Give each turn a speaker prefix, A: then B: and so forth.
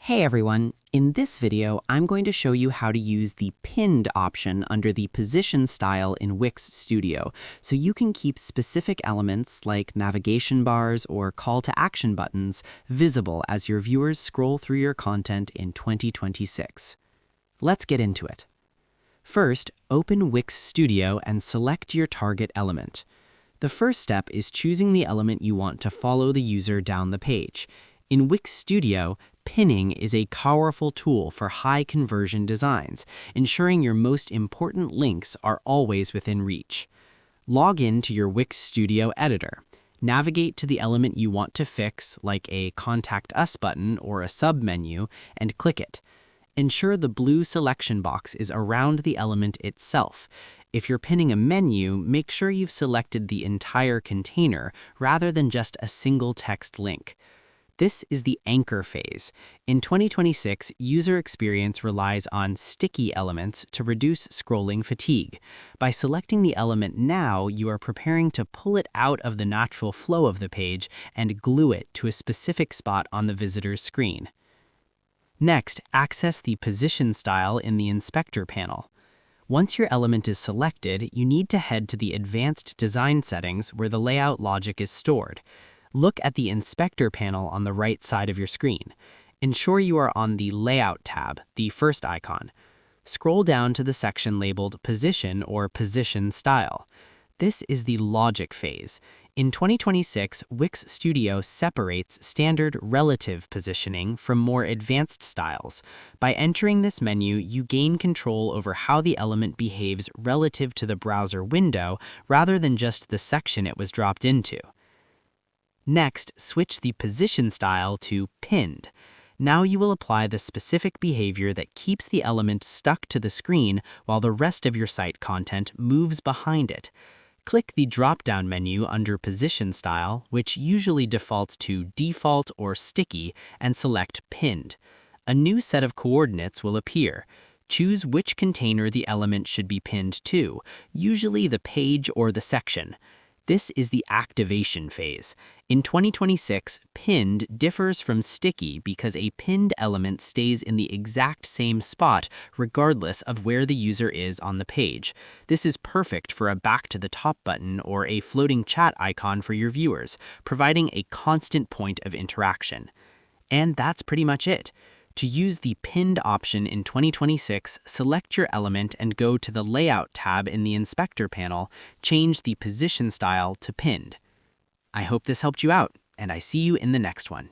A: Hey everyone, in this video I'm going to show you how to use the pinned option under the position style in Wix Studio so you can keep specific elements like navigation bars or call to action buttons visible as your viewers scroll through your content in 2026. Let's get into it. First, open Wix Studio and select your target element. The first step is choosing the element you want to follow the user down the page. In Wix Studio, pinning is a powerful tool for high conversion designs, ensuring your most important links are always within reach. Log in to your Wix Studio editor. Navigate to the element you want to fix, like a Contact Us button or a submenu, and click it. Ensure the blue selection box is around the element itself. If you're pinning a menu, make sure you've selected the entire container rather than just a single text link. This is the anchor phase. In 2026, user experience relies on sticky elements to reduce scrolling fatigue. By selecting the element now, you are preparing to pull it out of the natural flow of the page and glue it to a specific spot on the visitor's screen. Next, access the position style in the inspector panel. Once your element is selected, you need to head to the advanced design settings where the layout logic is stored. Look at the Inspector panel on the right side of your screen. Ensure you are on the Layout tab, the first icon. Scroll down to the section labeled Position or Position Style. This is the logic phase. In 2026, Wix Studio separates standard relative positioning from more advanced styles. By entering this menu, you gain control over how the element behaves relative to the browser window rather than just the section it was dropped into. Next, switch the position style to pinned. Now you will apply the specific behavior that keeps the element stuck to the screen while the rest of your site content moves behind it. Click the drop-down menu under Position Style, which usually defaults to Default or Sticky, and select Pinned. A new set of coordinates will appear. Choose which container the element should be pinned to, usually the page or the section. This is the activation phase. In 2026, pinned differs from sticky because a pinned element stays in the exact same spot regardless of where the user is on the page. This is perfect for a back to the top button or a floating chat icon for your viewers, providing a constant point of interaction. And that's pretty much it. To use the pinned option in 2026, select your element and go to the Layout tab in the Inspector panel, change the position style to pinned. I hope this helped you out, and I see you in the next one.